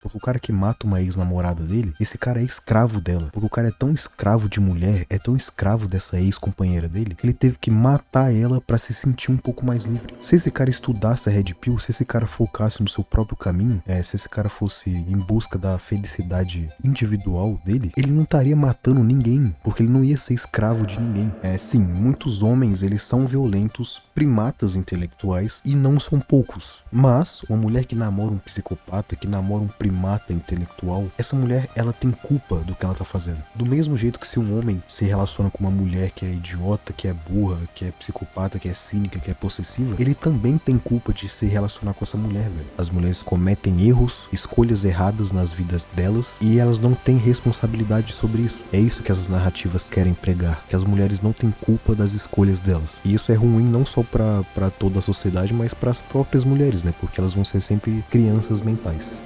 Porque o cara que mata uma ex-namorada dele, esse cara é escravo dela. Porque o cara é tão escravo de mulher, é tão escravo dessa ex-companheira dele, que ele teve que matar ela pra se sentir um pouco mais livre. Se esse cara estudasse a Red Pill, se esse cara focasse no seu próprio caminho, se esse cara fosse em busca da felicidade individual dele, ele não estaria matando ninguém, porque ele não ia ser escravo de ninguém. Sim, muitos homens, eles são violentos, primatas intelectuais, e não são poucos. Mas uma mulher que namora um psicopata, que namora um primata intelectual, essa mulher, ela tem culpa do que ela tá fazendo. Do mesmo jeito que se um homem se relaciona com uma mulher que é idiota, que é burra, que é psicopata, que é cínica, que é possessiva, ele também tem culpa de se relacionar com essa mulher, velho. As mulheres cometem erros, escolhas erradas nas vidas delas, e elas não têm responsabilidade sobre isso. É isso que essas narrativas querem pregar, que as mulheres não têm culpa das escolhas delas. E isso é ruim não só pra toda a sociedade, mas para as próprias mulheres, né? Porque elas vão ser sempre crianças mentais.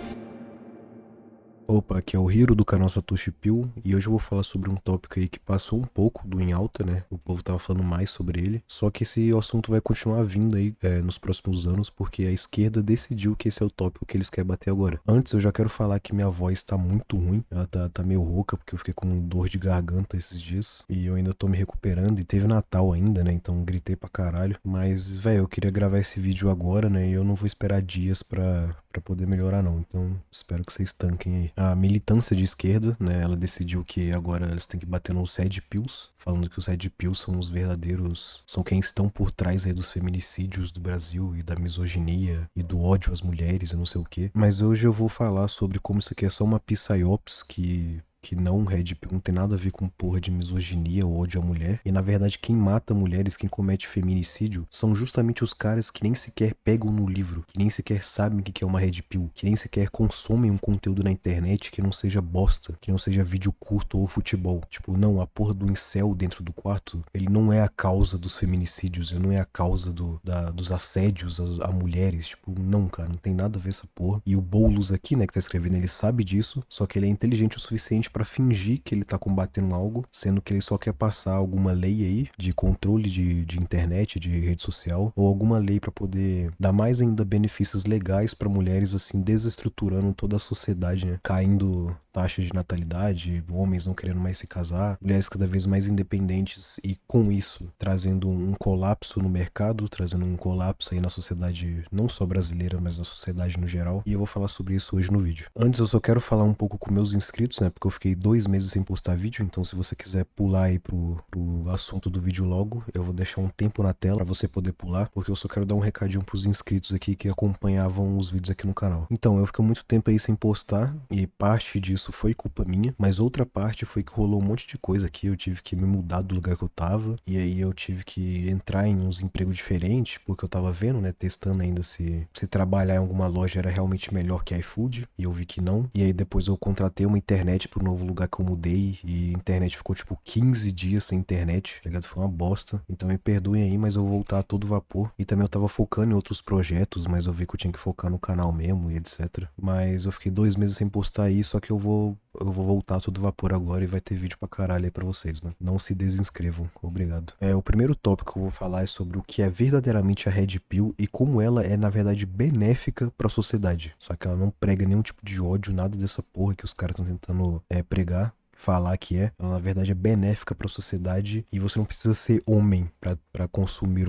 Opa, aqui é o Hiro do canal Satoshi Pill, e hoje eu vou falar sobre um tópico aí que passou um pouco do em alta, né? O povo tava falando mais sobre ele, só que esse assunto vai continuar vindo aí nos próximos anos, porque a esquerda decidiu que esse é o tópico que eles querem bater agora. Antes eu já quero falar que minha voz tá muito ruim, ela tá meio rouca, porque eu fiquei com dor de garganta esses dias, e eu ainda tô me recuperando, e teve Natal ainda, né? Então gritei pra caralho, mas, velho, eu queria gravar esse vídeo agora, né? E eu não vou esperar dias pra poder melhorar não, então espero que vocês tanquem aí. A militância de esquerda, né, ela decidiu que agora eles têm que bater nos Red Pills, falando que os Red Pills são os verdadeiros, são quem estão por trás aí dos feminicídios do Brasil e da misoginia e do ódio às mulheres e não sei o que. Mas hoje eu vou falar sobre como isso aqui é só uma psyops que não, Red Pill não tem nada a ver com porra de misoginia ou ódio à mulher. E na verdade quem mata mulheres, quem comete feminicídio, são justamente os caras que nem sequer pegam no livro, que nem sequer sabem o que é uma Red Pill, que nem sequer consomem um conteúdo na internet que não seja bosta, que não seja vídeo curto ou futebol. Tipo, não, a porra do incel dentro do quarto, ele não é a causa dos feminicídios, ele não é a causa dos assédios a mulheres. Tipo, não, cara, não tem nada a ver essa porra. E o Boulos aqui, né, que tá escrevendo, ele sabe disso, só que ele é inteligente o suficiente pra fingir que ele tá combatendo algo, sendo que ele só quer passar alguma lei aí de controle de internet, de rede social, ou alguma lei pra poder dar mais ainda benefícios legais pra mulheres, assim, desestruturando toda a sociedade, né? Caindo taxa de natalidade, homens não querendo mais se casar, mulheres cada vez mais independentes e com isso trazendo um colapso no mercado, trazendo um colapso aí na sociedade não só brasileira, mas na sociedade no geral. E eu vou falar sobre isso hoje no vídeo. Antes eu só quero falar um pouco com meus inscritos, né? Porque eu fiquei 2 meses sem postar vídeo, então se você quiser pular aí pro assunto do vídeo logo, eu vou deixar um tempo na tela pra você poder pular, porque eu só quero dar um recadinho pros inscritos aqui que acompanhavam os vídeos aqui no canal. Então, eu fiquei muito tempo aí sem postar, e parte disso foi culpa minha, mas outra parte foi que rolou um monte de coisa aqui, eu tive que me mudar do lugar que eu tava, e aí eu tive que entrar em uns empregos diferentes, porque eu tava vendo, né, testando ainda se trabalhar em alguma loja era realmente melhor que iFood, e eu vi que não, e aí depois eu contratei uma internet pro novo lugar que eu mudei, e a internet ficou tipo 15 dias sem internet, tá ligado? Foi uma bosta, então me perdoem aí, mas eu vou voltar a todo vapor, e também eu tava focando em outros projetos, mas eu vi que eu tinha que focar no canal mesmo, e etc. Mas eu fiquei 2 meses sem postar aí, só que eu vou voltar a todo vapor agora e vai ter vídeo pra caralho aí pra vocês, mano. Não se desinscrevam, obrigado. O primeiro tópico que eu vou falar é sobre o que é verdadeiramente a Red Pill e como ela é, na verdade, benéfica pra sociedade. Só que ela não prega nenhum tipo de ódio, nada dessa porra que os caras estão tentando pregar. Falar que ela na verdade é benéfica pra sociedade e você não precisa ser homem pra consumir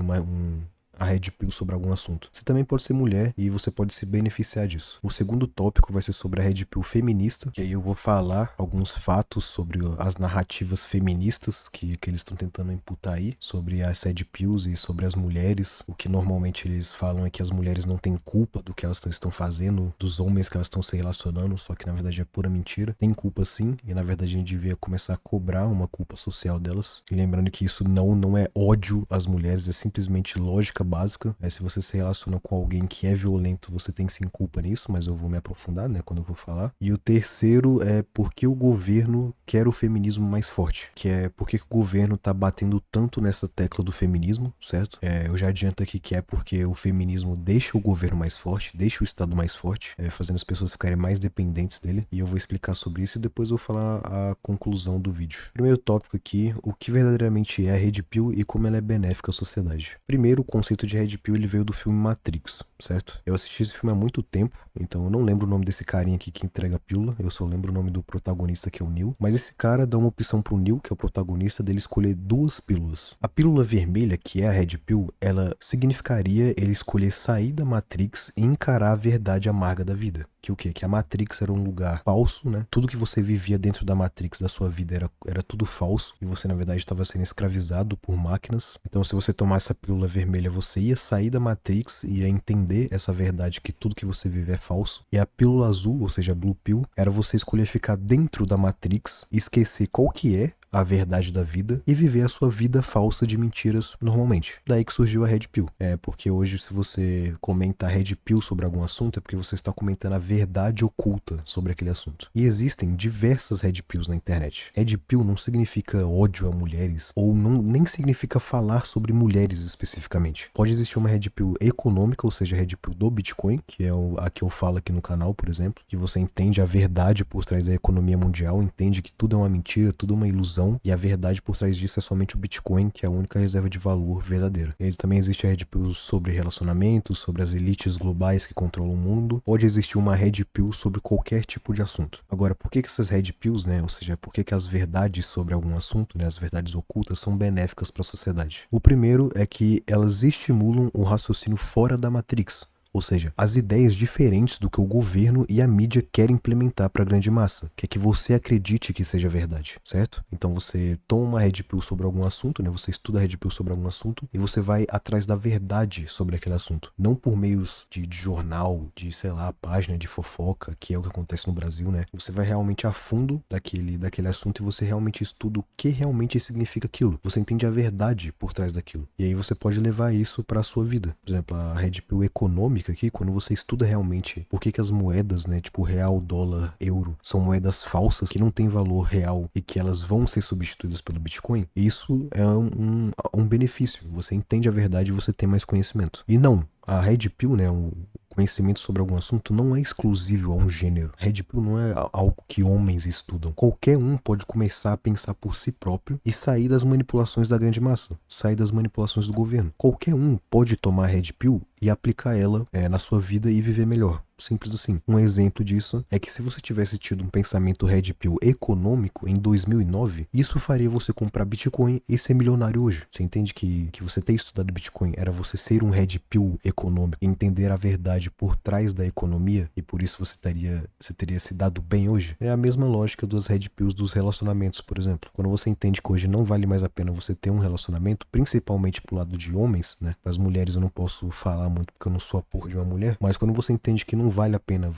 a Red Pill sobre algum assunto. Você também pode ser mulher e você pode se beneficiar disso. O segundo tópico vai ser sobre a Red Pill feminista, que aí eu vou falar alguns fatos sobre as narrativas feministas que eles estão tentando imputar aí, sobre as Red Pills e sobre as mulheres. O que normalmente eles falam é que as mulheres não têm culpa do que elas estão fazendo, dos homens que elas estão se relacionando, só que na verdade é pura mentira. Tem culpa sim, e na verdade a gente devia começar a cobrar uma culpa social delas. E lembrando que isso não é ódio às mulheres, é simplesmente lógica básica. Se você se relaciona com alguém que é violento, você tem sim culpa nisso, mas eu vou me aprofundar, né, quando eu vou falar. E o terceiro é porque o governo quer o feminismo mais forte, que é porque o governo tá batendo tanto nessa tecla do feminismo, certo? Eu já adianto aqui que é porque o feminismo deixa o governo mais forte, deixa o Estado mais forte, fazendo as pessoas ficarem mais dependentes dele, e eu vou explicar sobre isso e depois eu vou falar a conclusão do vídeo. Primeiro tópico aqui, o que verdadeiramente é a Red Pill e como ela é benéfica à sociedade. Primeiro, o conceito conceito de Red Pill ele veio do filme Matrix, certo? Eu assisti esse filme há muito tempo, então eu não lembro o nome desse carinha aqui que entrega a pílula, eu só lembro o nome do protagonista que é o Neo, mas esse cara dá uma opção pro Neo, que é o protagonista, dele escolher duas pílulas. A pílula vermelha, que é a Red Pill, ela significaria ele escolher sair da Matrix e encarar a verdade amarga da vida. Que o quê? Que a Matrix era um lugar falso, né? Tudo que você vivia dentro da Matrix da sua vida era tudo falso e você na verdade estava sendo escravizado por máquinas. Então se você tomasse essa pílula vermelha, você ia sair da Matrix e ia entender essa verdade que tudo que você vive é falso. E a pílula azul, ou seja, a Blue Pill, era você escolher ficar dentro da Matrix e esquecer qual que é a verdade da vida e viver a sua vida falsa de mentiras normalmente. Daí que surgiu a Red Pill. É porque hoje se você comenta Red Pill sobre algum assunto é porque você está comentando a verdade oculta sobre aquele assunto. E existem diversas Red Pills na internet. Red Pill não significa ódio a mulheres ou não, nem significa falar sobre mulheres especificamente. Pode existir uma Red Pill econômica, ou seja, a Red Pill do Bitcoin, que é a que eu falo aqui no canal, por exemplo, que você entende a verdade por trás da economia mundial, entende que tudo é uma mentira, tudo é uma ilusão, e a verdade por trás disso é somente o Bitcoin, que é a única reserva de valor verdadeira. E também existe a Red Pill sobre relacionamentos, sobre as elites globais que controlam o mundo. Pode existir uma Red Pill sobre qualquer tipo de assunto. Agora, por que essas Red Pills, né, ou seja, por que as verdades sobre algum assunto, né, as verdades ocultas, são benéficas para a sociedade? O primeiro é que elas estimulam o raciocínio fora da Matrix. Ou seja, as ideias diferentes do que o governo e a mídia querem implementar para a grande massa, que é que você acredite que seja verdade, certo? Então você toma uma Red Pill sobre algum assunto, né? Você estuda a Red Pill sobre algum assunto e você vai atrás da verdade sobre aquele assunto. Não por meios de jornal, de, sei lá, página de fofoca, que é o que acontece no Brasil, né? Você vai realmente a fundo daquele assunto e você realmente estuda o que realmente significa aquilo. Você entende a verdade por trás daquilo. E aí você pode levar isso para a sua vida. Por exemplo, a Red Pill econômica aqui, quando você estuda realmente por que as moedas, né, tipo real, dólar, euro, são moedas falsas que não têm valor real e que elas vão ser substituídas pelo Bitcoin, isso é um benefício. Você entende a verdade e você tem mais conhecimento. E não, a Red Pill, né, conhecimento sobre algum assunto não é exclusivo a um gênero. Red Pill não é algo que homens estudam. Qualquer um pode começar a pensar por si próprio e sair das manipulações da grande massa, sair das manipulações do governo. Qualquer um pode tomar Red Pill e aplicar ela na sua vida e viver melhor. Simples assim. Um exemplo disso é que se você tivesse tido um pensamento Red Pill econômico em 2009, isso faria você comprar Bitcoin e ser milionário hoje. Você entende que você ter estudado Bitcoin era você ser um Red Pill econômico, entender a verdade por trás da economia e por isso você teria se dado bem hoje? É a mesma lógica das Red Pills dos relacionamentos, por exemplo. Quando você entende que hoje não vale mais a pena você ter um relacionamento, principalmente pro lado de homens, né? Para as mulheres eu não posso falar muito porque eu não sou a porra de uma mulher, mas quando você entende que não vale a pena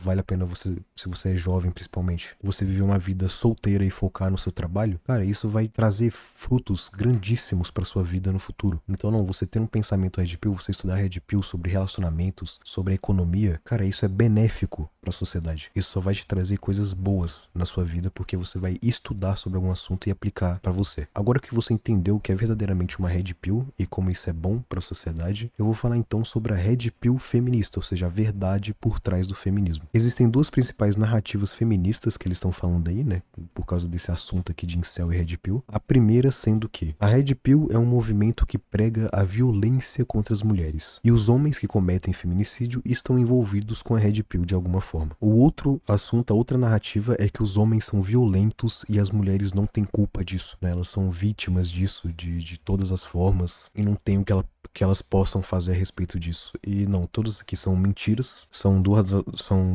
você, se você é jovem principalmente, você viver uma vida solteira e focar no seu trabalho, cara, isso vai trazer frutos grandíssimos pra sua vida no futuro. Então não, você ter um pensamento Red Pill, você estudar Red Pill sobre relacionamentos, sobre a economia, cara, isso é benéfico pra sociedade. Isso só vai te trazer coisas boas na sua vida porque você vai estudar sobre algum assunto e aplicar pra você. Agora que você entendeu o que é verdadeiramente uma Red Pill e como isso é bom pra sociedade, eu vou falar então sobre a Red Pill feminista, ou seja, a verdade por trás do feminismo. Existem duas principais narrativas feministas que eles estão falando aí, né, por causa desse assunto aqui de incel e Red Pill. A primeira sendo que a Red Pill é um movimento que prega a violência contra as mulheres, e os homens que cometem feminicídio estão envolvidos com a Red Pill de alguma forma. O outro assunto, a outra narrativa é que os homens são violentos e as mulheres não têm culpa disso, né? Elas são vítimas disso de todas as formas e não tem o que elas possam fazer a respeito disso. E não, todas aqui são mentiras, são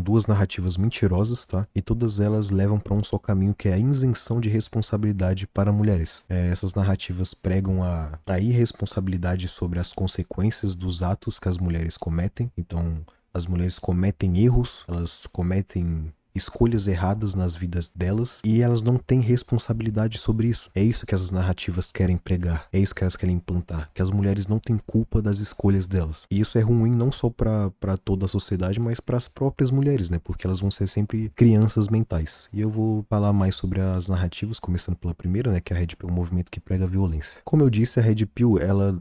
duas narrativas mentirosas, tá? E todas elas levam para um só caminho, que é a isenção de responsabilidade para mulheres. Essas narrativas pregam a irresponsabilidade sobre as consequências dos atos que as mulheres cometem. Então, as mulheres cometem erros, elas cometem escolhas erradas nas vidas delas e elas não têm responsabilidade sobre isso. É isso que essas narrativas querem pregar, é isso que elas querem implantar, que as mulheres não têm culpa das escolhas delas. E isso é ruim não só para toda a sociedade, mas para as próprias mulheres, né? Porque elas vão ser sempre crianças mentais. E eu vou falar mais sobre as narrativas, começando pela primeira, né? Que é a Red Pill, um movimento que prega a violência. Como eu disse, a Red Pill, ela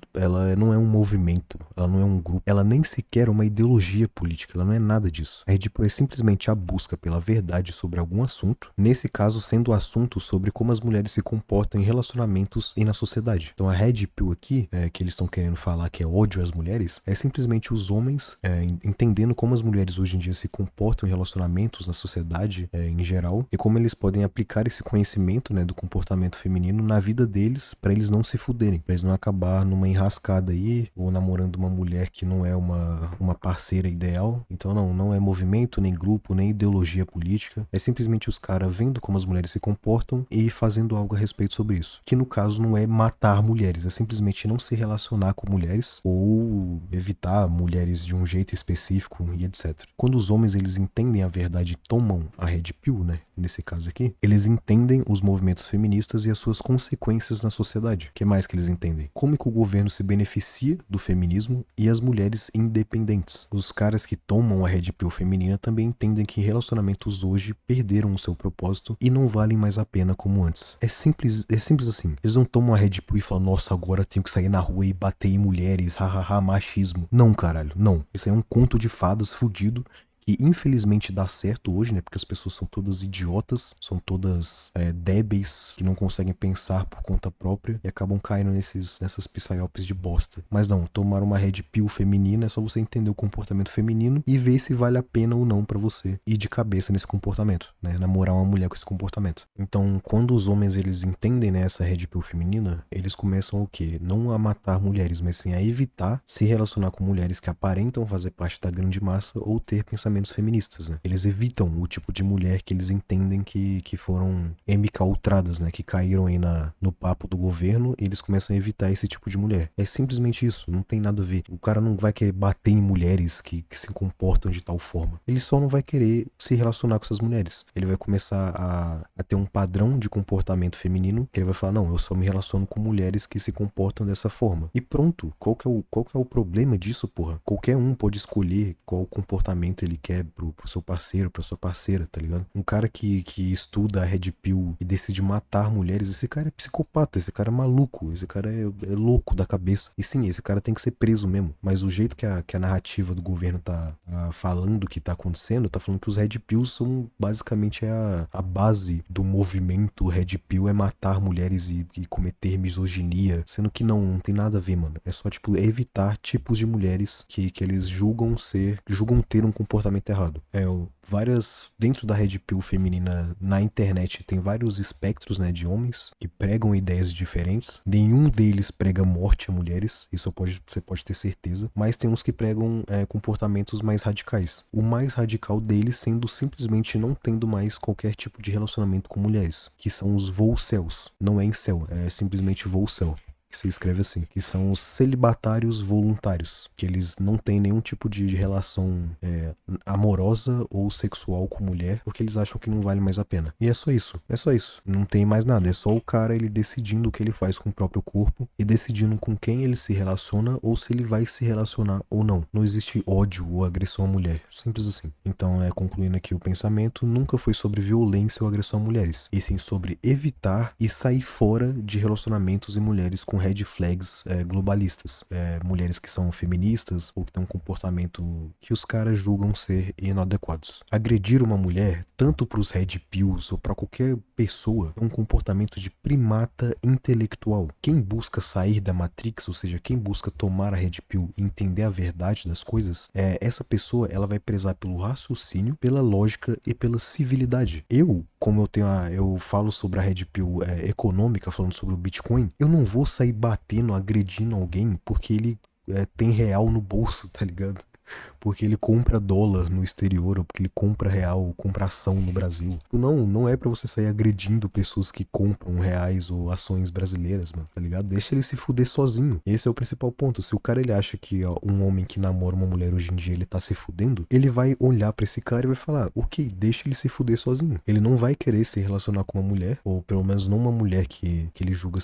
não é um movimento, ela não é um grupo, ela nem sequer é uma ideologia política, ela não é nada disso. A Red Pill é simplesmente a busca pela verdade sobre algum assunto, nesse caso sendo o assunto sobre como as mulheres se comportam em relacionamentos e na sociedade. Então a Red Pill aqui, que eles estão querendo falar que é ódio às mulheres, é simplesmente os homens entendendo como as mulheres hoje em dia se comportam em relacionamentos na sociedade em geral, e como eles podem aplicar esse conhecimento, né, do comportamento feminino na vida deles, para eles não se fuderem, para eles não acabar numa enrascada aí, ou namorando uma mulher que não é uma parceira ideal. Então não é movimento, nem grupo, nem ideologia política, é simplesmente os caras vendo como as mulheres se comportam e fazendo algo a respeito sobre isso, que no caso não é matar mulheres, é simplesmente não se relacionar com mulheres ou evitar mulheres de um jeito específico e etc. Quando os homens eles entendem a verdade e tomam a Red Pill, né, nesse caso aqui, eles entendem os movimentos feministas e as suas consequências na sociedade. O que mais que eles entendem? Como que o governo se beneficia do feminismo e as mulheres independentes. Os caras que tomam a Red Pill feminina também entendem que relacionamentos hoje perderam o seu propósito e não valem mais a pena como antes. É simples assim. Eles não tomam a Red Pill e falam, nossa, agora tenho que sair na rua e bater em mulheres, hahaha, machismo. Não, caralho, não. Isso aí é um conto de fadas fudido, que infelizmente dá certo hoje, né? Porque as pessoas são todas idiotas, são todas débeis, que não conseguem pensar por conta própria e acabam caindo nessas psyopes de bosta. Mas não, tomar uma Red Pill feminina é só você entender o comportamento feminino e ver se vale a pena ou não pra você ir de cabeça nesse comportamento, né? Namorar uma mulher com esse comportamento. Então, quando os homens eles entendem, né, essa Red Pill feminina, eles começam o quê? Não a matar mulheres, mas sim a evitar se relacionar com mulheres que aparentam fazer parte da grande massa ou ter pensamentos feministas, né? Eles evitam o tipo de mulher que eles entendem que foram MK ultradas, né? Que caíram aí no papo do governo, e eles começam a evitar esse tipo de mulher. É simplesmente isso, não tem nada a ver. O cara não vai querer bater em mulheres que se comportam de tal forma. Ele só não vai querer se relacionar com essas mulheres. Ele vai começar a ter um padrão de comportamento feminino, que ele vai falar, não, eu só me relaciono com mulheres que se comportam dessa forma. E pronto, qual que é o problema disso, porra? Qualquer um pode escolher qual comportamento ele quer pro seu parceiro, pra sua parceira, tá ligado? Um cara que estuda a Red Pill e decide matar mulheres, esse cara é psicopata, esse cara é maluco, esse cara é louco da cabeça. E sim, esse cara tem que ser preso mesmo. Mas o jeito que a narrativa do governo tá falando que tá acontecendo, tá falando que os Red Pills são basicamente a base do movimento Red Pill é matar mulheres e cometer misoginia, sendo que não tem nada a ver, mano. É só, tipo, evitar tipos de mulheres que eles julgam ter um comportamento errado. Dentro da Red Pill feminina na internet tem vários espectros, né, de homens que pregam ideias diferentes. Nenhum deles prega morte a mulheres, isso você pode ter certeza, mas tem uns que pregam comportamentos mais radicais. O mais radical deles sendo simplesmente não tendo mais qualquer tipo de relacionamento com mulheres, que são os Volcels. Não é incel, é simplesmente Volcel, que se escreve assim, que são os celibatários voluntários, que eles não têm nenhum tipo de relação amorosa ou sexual com mulher, porque eles acham que não vale mais a pena. E é só isso, não tem mais nada, é só o cara ele decidindo o que ele faz com o próprio corpo e decidindo com quem ele se relaciona ou se ele vai se relacionar ou não. Não existe ódio ou agressão à mulher, simples assim. Então, concluindo aqui o pensamento, nunca foi sobre violência ou agressão a mulheres, e sim sobre evitar e sair fora de relacionamentos e mulheres com red flags globalistas, mulheres que são feministas ou que têm um comportamento que os caras julgam ser inadequados. Agredir uma mulher, tanto para os red pills ou para qualquer pessoa, é um comportamento de primata intelectual. Quem busca sair da Matrix, ou seja, quem busca tomar a red pill e entender a verdade das coisas, essa pessoa ela vai prezar pelo raciocínio, pela lógica e pela civilidade. Como eu falo sobre a red pill econômica, falando sobre o Bitcoin, eu não vou sair batendo, agredindo alguém porque ele tem real no bolso, tá ligado? Porque ele compra dólar no exterior, ou porque ele compra real, ou compra ação no Brasil. Não é pra você sair agredindo pessoas que compram reais ou ações brasileiras, mano, tá ligado? Deixa ele se fuder sozinho. Esse é o principal ponto. Se o cara ele acha que um homem que namora uma mulher hoje em dia ele tá se fudendo, ele vai olhar pra esse cara e vai falar, ok, deixa ele se fuder sozinho. Ele não vai querer se relacionar com uma mulher, ou pelo menos não uma mulher que ele julga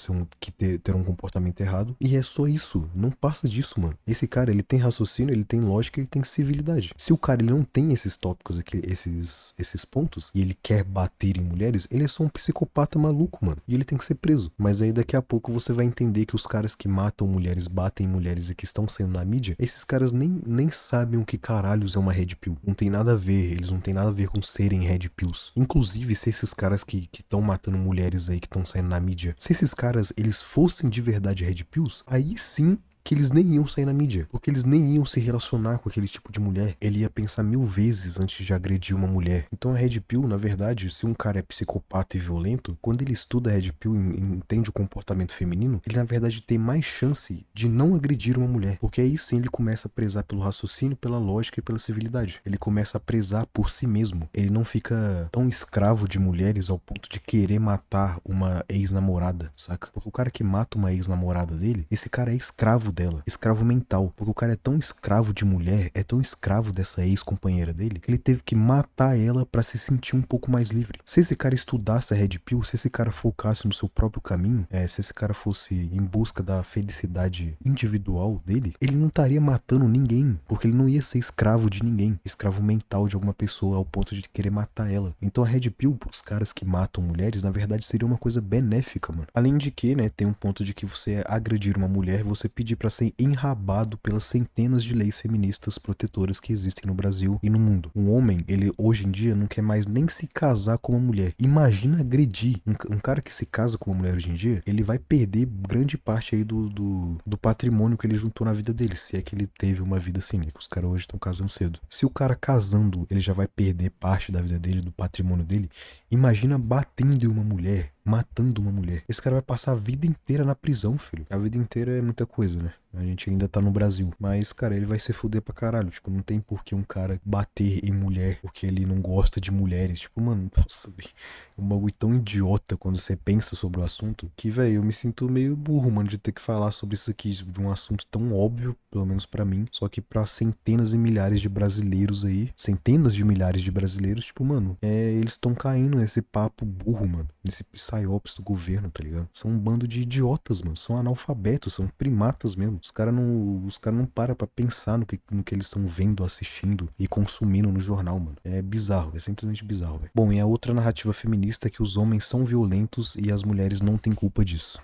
ter um comportamento errado. E é só isso. Não passa disso, mano. Esse cara, ele tem raciocínio, ele tem lógica, que ele tem civilidade. Se o cara ele não tem esses tópicos aqui, esses pontos, e ele quer bater em mulheres, ele é só um psicopata maluco, mano. E ele tem que ser preso. Mas aí daqui a pouco você vai entender que os caras que matam mulheres, batem em mulheres e que estão saindo na mídia, esses caras nem sabem o que caralhos é uma Red Pill. Não tem nada a ver, eles não tem nada a ver com serem Red Pills. Inclusive, se esses caras que estão matando mulheres aí, que estão saindo na mídia, se esses caras, eles fossem de verdade Red Pills, aí sim que eles nem iam sair na mídia, porque eles nem iam se relacionar com aquele tipo de mulher. Ele ia pensar 1000 vezes antes de agredir uma mulher. Então a Red Pill, na verdade, se um cara é psicopata e violento, quando ele estuda a Red Pill e entende o comportamento feminino, ele na verdade tem mais chance de não agredir uma mulher, porque aí sim ele começa a prezar pelo raciocínio, pela lógica e pela civilidade. Ele começa a prezar por si mesmo. Ele não fica tão escravo de mulheres ao ponto de querer matar uma ex-namorada, saca? Porque o cara que mata uma ex-namorada dele, esse cara é escravo dela, escravo mental, porque o cara é tão escravo de mulher, é tão escravo dessa ex-companheira dele, que ele teve que matar ela pra se sentir um pouco mais livre. Se esse cara estudasse a Red Pill, se esse cara focasse no seu próprio caminho, se esse cara fosse em busca da felicidade individual dele, ele não estaria matando ninguém, porque ele não ia ser escravo de ninguém, escravo mental de alguma pessoa ao ponto de querer matar ela. Então a Red Pill, pros caras que matam mulheres, na verdade seria uma coisa benéfica, mano. Além de que, né, tem um ponto de que você agredir uma mulher, você pedir pra ser enrabado pelas centenas de leis feministas protetoras que existem no Brasil e no mundo. Um homem, ele hoje em dia não quer mais nem se casar com uma mulher. Imagina agredir. Um cara que se casa com uma mulher hoje em dia, ele vai perder grande parte aí do patrimônio que ele juntou na vida dele, se é que ele teve uma vida assim, né? Que os caras hoje estão casando cedo. Se o cara casando, ele já vai perder parte da vida dele, do patrimônio dele, imagina batendo em uma mulher, matando uma mulher. Esse cara vai passar a vida inteira na prisão, filho. A vida inteira é muita coisa, né? A gente ainda tá no Brasil. Mas, cara, ele vai se fuder pra caralho. Tipo, não tem por que um cara bater em mulher porque ele não gosta de mulheres. Tipo, mano, nossa, véio. É um bagulho tão idiota quando você pensa sobre o assunto que, velho, eu me sinto meio burro, mano, de ter que falar sobre isso aqui, de um assunto tão óbvio, pelo menos pra mim, só que pra centenas e milhares de brasileiros aí, centenas de milhares de brasileiros, tipo, mano, eles estão caindo nesse papo burro, mano, nesse psyops do governo, tá ligado? São um bando de idiotas, mano, são analfabetos, são primatas mesmo. Os cara não param pra pensar no que eles estão vendo, assistindo e consumindo no jornal, mano. É bizarro, é simplesmente bizarro, velho. Bom, e a outra narrativa feminista é que os homens são violentos e as mulheres não têm culpa disso.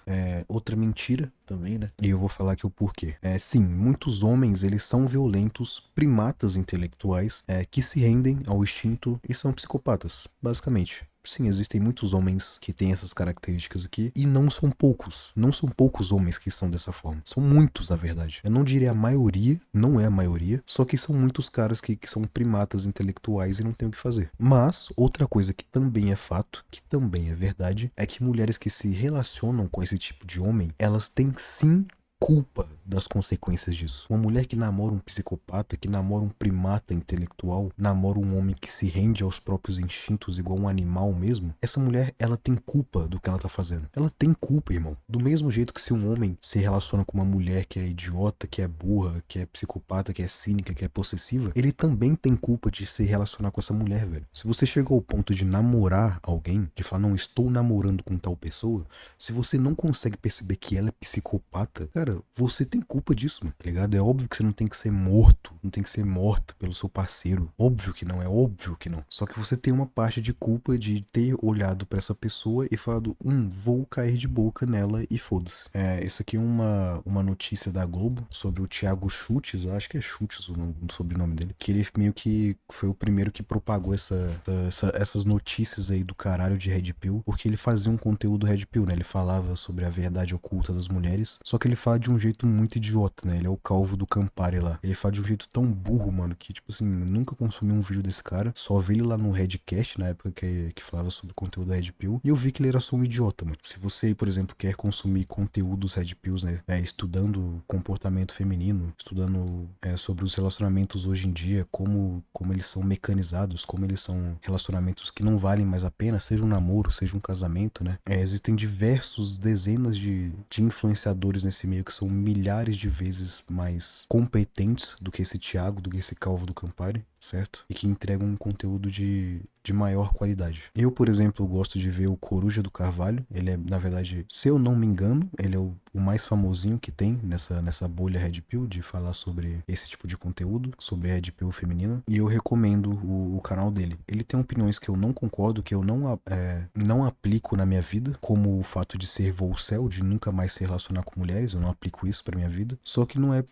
Outra mentira também, né? E eu vou falar aqui o porquê. Sim, muitos homens, eles são violentos, primatas intelectuais, que se rendem ao instinto e são psicopatas, basicamente. Sim, existem muitos homens que têm essas características aqui e não são poucos. Não são poucos homens que são dessa forma. São muitos, na verdade. Eu não diria a maioria, não é a maioria, só que são muitos caras que são primatas intelectuais e não tem o que fazer. Mas, outra coisa que também é fato, que também é verdade, é que mulheres que se relacionam com esse tipo de homem, elas têm sim culpa das consequências disso. Uma mulher que namora um psicopata, que namora um primata intelectual, namora um homem que se rende aos próprios instintos igual um animal mesmo, essa mulher, ela tem culpa do que ela tá fazendo. Ela tem culpa, irmão. Do mesmo jeito que se um homem se relaciona com uma mulher que é idiota, que é burra, que é psicopata, que é cínica, que é possessiva, ele também tem culpa de se relacionar com essa mulher, velho. Se você chegou ao ponto de namorar alguém, de falar, não, estou namorando com tal pessoa, se você não consegue perceber que ela é psicopata, cara, você tem culpa disso, mano, tá ligado? É óbvio que você não tem que ser morto, não tem que ser morto pelo seu parceiro. Óbvio que não, é óbvio que não. Só que você tem uma parte de culpa de ter olhado pra essa pessoa e falado, vou cair de boca nela e foda-se. Essa aqui é uma notícia da Globo sobre o Thiago Chutes, eu acho que é Chutes o sobrenome dele, que ele meio que foi o primeiro que propagou essas notícias aí do caralho de Red Pill, porque ele fazia um conteúdo Red Pill, né? Ele falava sobre a verdade oculta das mulheres, só que ele fala de um jeito muito idiota, né? Ele é o calvo do Campari lá. Ele fala de um jeito tão burro, mano, que, tipo assim, eu nunca consumi um vídeo desse cara. Só vi ele lá no Redcast, na época que falava sobre o conteúdo da Red Pill. E eu vi que ele era só um idiota, mano. Se você, por exemplo, quer consumir conteúdos Red Pills, né? Estudando comportamento feminino, estudando sobre os relacionamentos hoje em dia, como eles são mecanizados, como eles são relacionamentos que não valem mais a pena, seja um namoro, seja um casamento, né? Existem diversos, dezenas de influenciadores nesse meio que são milhares de vezes mais competentes do que esse Thiago, do que esse calvo do Campari. certo? E que entregam um conteúdo de maior qualidade. Eu, por exemplo, gosto de ver o Coruja do Carvalho. Ele é, na verdade, se eu não me engano, ele é o mais famosinho que tem nessa bolha Red Pill de falar sobre esse tipo de conteúdo, sobre Red Pill feminina. E eu recomendo o canal dele. Ele tem opiniões que eu não concordo, que eu não aplico na minha vida, como o fato de ser volcel, de nunca mais se relacionar com mulheres. Eu não aplico isso pra minha vida. Só que não é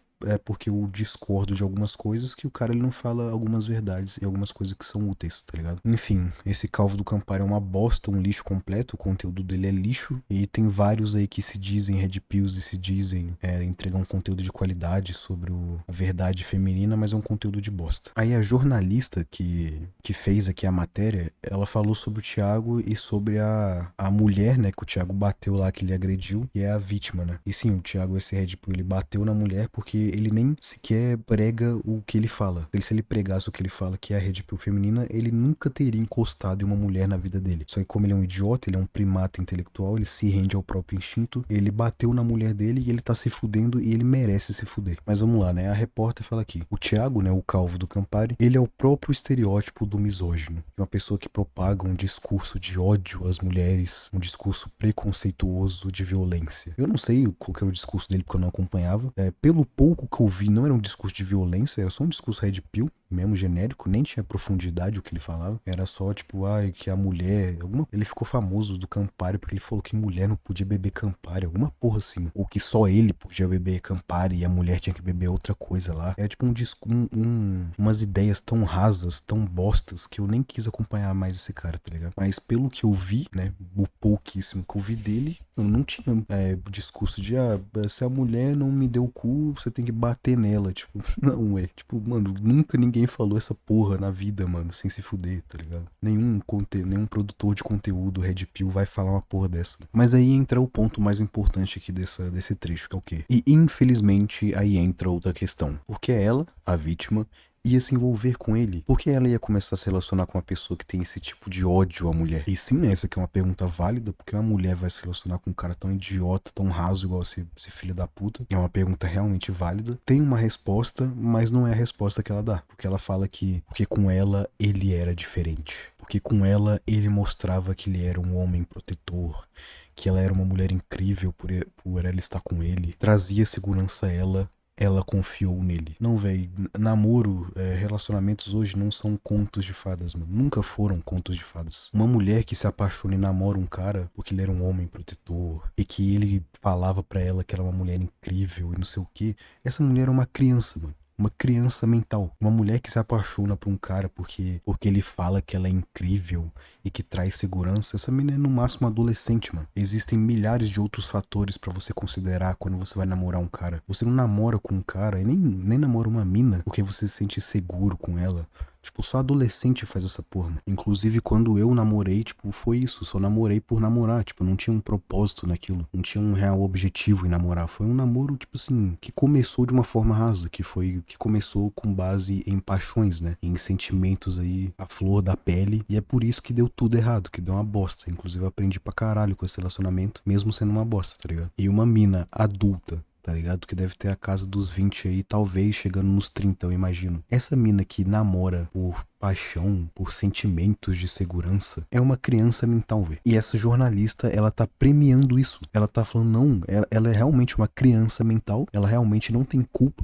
porque eu discordo de algumas coisas que o cara ele não fala algumas verdades e algumas coisas que são úteis, tá ligado? Enfim, esse Calvo do Campari é uma bosta, um lixo completo, o conteúdo dele é lixo e tem vários aí que se dizem Red Pills e se dizem entregar um conteúdo de qualidade sobre a verdade feminina, mas é um conteúdo de bosta. Aí a jornalista que fez aqui a matéria, ela falou sobre o Thiago e sobre a mulher, né, que o Thiago bateu lá, que ele agrediu, e é a vítima, né? E sim, o Thiago, esse Red Pill, ele bateu na mulher porque ele nem sequer prega o que ele fala. Se ele pregasse o que ele fala, que é a Red Pill feminina, ele nunca teria encostado em uma mulher na vida dele. Só que como ele é um idiota, ele é um primata intelectual, ele se rende ao próprio instinto, ele bateu na mulher dele e ele tá se fudendo e ele merece se fuder. Mas vamos lá, né? A repórter fala aqui. O Thiago, né, o Calvo do Campari, ele é o próprio estereótipo do misógino. De uma pessoa que propaga um discurso de ódio às mulheres, um discurso preconceituoso de violência. Eu não sei qual que era o discurso dele porque eu não acompanhava. Pelo pouco que eu vi, não era um discurso de violência, era só um discurso Red Pill, mesmo genérico, nem tinha profundidade o que ele falava. Era só, tipo, que a mulher... Ele ficou famoso do Campari porque ele falou que mulher não podia beber Campari, alguma porra assim. Ou que só ele podia beber Campari e a mulher tinha que beber outra coisa lá. Era tipo umas ideias tão rasas, tão bostas, que eu nem quis acompanhar mais esse cara, tá ligado? Mas pelo que eu vi, né, o pouquíssimo que eu vi dele, eu não tinha discurso de, se a mulher não me deu o cu, você tem que bater nela. Tipo, não, tipo, mano, nunca ninguém falou essa porra na vida, mano, sem se fuder, tá ligado? Nenhum produtor de conteúdo Red Pill vai falar uma porra dessa. Mas aí entra o ponto mais importante aqui desse trecho, que é o quê? E infelizmente aí entra outra questão. Porque ela, a vítima, ia se envolver com ele, porque ela ia começar a se relacionar com uma pessoa que tem esse tipo de ódio à mulher? E sim, essa aqui é uma pergunta válida, porque uma mulher vai se relacionar com um cara tão idiota, tão raso igual esse filho da puta? É uma pergunta realmente válida. Tem uma resposta, mas não é a resposta que ela dá, porque ela fala que porque com ela ele era diferente, porque com ela ele mostrava que ele era um homem protetor, que ela era uma mulher incrível por ela estar com ele, trazia segurança a ela confiou nele. Não, velho, namoro, relacionamentos hoje não são contos de fadas, mano. Nunca foram contos de fadas. Uma mulher que se apaixona e namora um cara porque ele era um homem protetor e que ele falava pra ela que era uma mulher incrível e não sei o que, essa mulher é uma criança, mano. Uma criança mental. Uma mulher que se apaixona por um cara porque ele fala que ela é incrível e que traz segurança. Essa menina é no máximo adolescente, mano. Existem milhares de outros fatores pra você considerar quando você vai namorar um cara. Você não namora com um cara e nem namora uma mina porque você se sente seguro com ela. Tipo, só adolescente faz essa porra, mano. Inclusive, quando eu namorei, tipo, foi isso. Só namorei por namorar. Tipo, não tinha um propósito naquilo. Não tinha um real objetivo em namorar. Foi um namoro, tipo assim, que começou de uma forma rasa. Que começou com base em paixões, né? Em sentimentos aí, à flor da pele. E é por isso que deu tudo errado. Que deu uma bosta. Inclusive, eu aprendi pra caralho com esse relacionamento. Mesmo sendo uma bosta, tá ligado? E uma mina adulta, tá ligado? Que deve ter a casa dos 20 aí, talvez chegando nos 30, eu imagino. Essa mina que namora por paixão, por sentimentos de segurança, é uma criança mental, velho. E essa jornalista, ela tá premiando isso. Ela tá falando, não, ela é realmente uma criança mental, ela realmente não tem culpa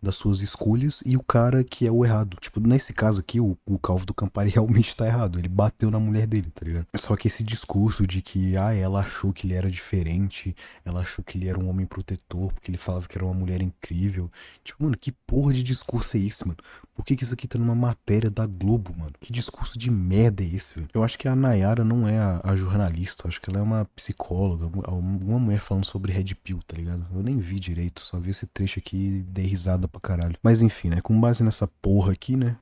das suas escolhas, e o cara que é o errado. Tipo, nesse caso aqui, o Calvo do Campari realmente tá errado. Ele bateu na mulher dele, tá ligado? Só que esse discurso de que, ela achou que ele era diferente, ela achou que ele era um homem protetor, porque ele falava que era uma mulher incrível. Tipo, mano, que porra de discurso é esse, mano? Por que isso aqui tá numa matéria da Globo, mano? Que discurso de merda é esse, velho? Eu acho que a Nayara não é a jornalista, eu acho que ela é uma psicóloga, uma mulher falando sobre Red Pill, tá ligado? Eu nem vi direito, só vi esse trecho aqui e dei risada pra caralho. Mas enfim, né? Com base nessa porra aqui, né?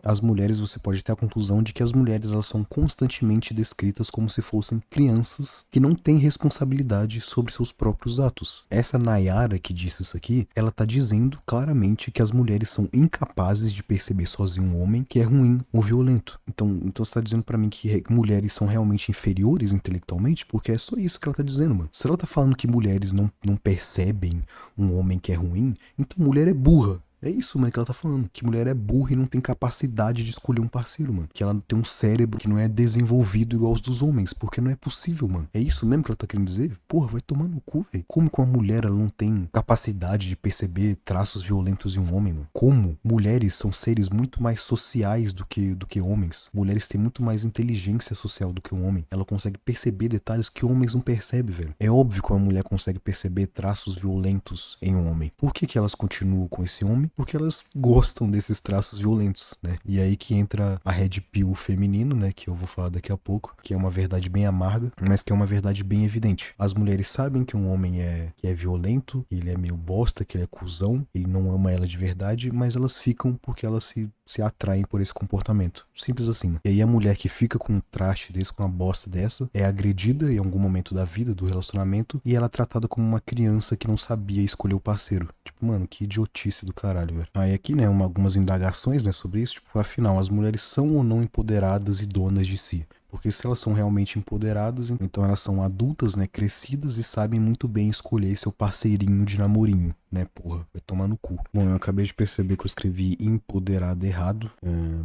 As mulheres, você pode ter a conclusão de que as mulheres, elas são constantemente descritas como se fossem crianças que não têm responsabilidade sobre seus próprios atos. Essa Nayara que disse isso aqui, ela tá dizendo claramente que as mulheres são incapazes de perceber sozinho um homem que é ruim ou violento. Então você tá dizendo pra mim que mulheres são realmente inferiores intelectualmente? Porque é só isso que ela tá dizendo, mano. Se ela tá falando que mulheres não percebem um homem que é ruim, então mulher é burra. É isso, mano, que ela tá falando. Que mulher é burra e não tem capacidade de escolher um parceiro, mano. Que ela tem um cérebro que não é desenvolvido igual aos dos homens. Porque não é possível, mano. É isso mesmo que ela tá querendo dizer? Porra, vai tomar no cu, velho. Como que uma mulher ela não tem capacidade de perceber traços violentos em um homem, mano? Como mulheres são seres muito mais sociais do que homens. Mulheres têm muito mais inteligência social do que um homem. Ela consegue perceber detalhes que homens não percebem, velho. É óbvio que uma mulher consegue perceber traços violentos em um homem. Por que que elas continuam com esse homem? Porque elas gostam desses traços violentos, né? E aí que entra a red pill feminino, né? Que eu vou falar daqui a pouco, que é uma verdade bem amarga, mas que é uma verdade bem evidente. As mulheres sabem que um homem que é violento, ele é meio bosta, que ele é cuzão, ele não ama ela de verdade, mas elas ficam porque elas se atraem por esse comportamento. Simples assim, né? E aí a mulher que fica com um traste desse, com uma bosta dessa, é agredida em algum momento da vida, do relacionamento, e ela é tratada como uma criança que não sabia escolher o parceiro. Tipo, mano, que idiotice do caralho, velho. Aí aqui, né, algumas indagações, né, sobre isso, tipo, afinal, as mulheres são ou não empoderadas e donas de si? Porque se elas são realmente empoderadas, então elas são adultas, né, crescidas e sabem muito bem escolher seu parceirinho de namorinho, né, porra, vai tomar no cu. Bom, eu acabei de perceber que eu escrevi empoderada errado,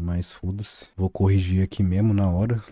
mas foda-se. Vou corrigir aqui mesmo na hora.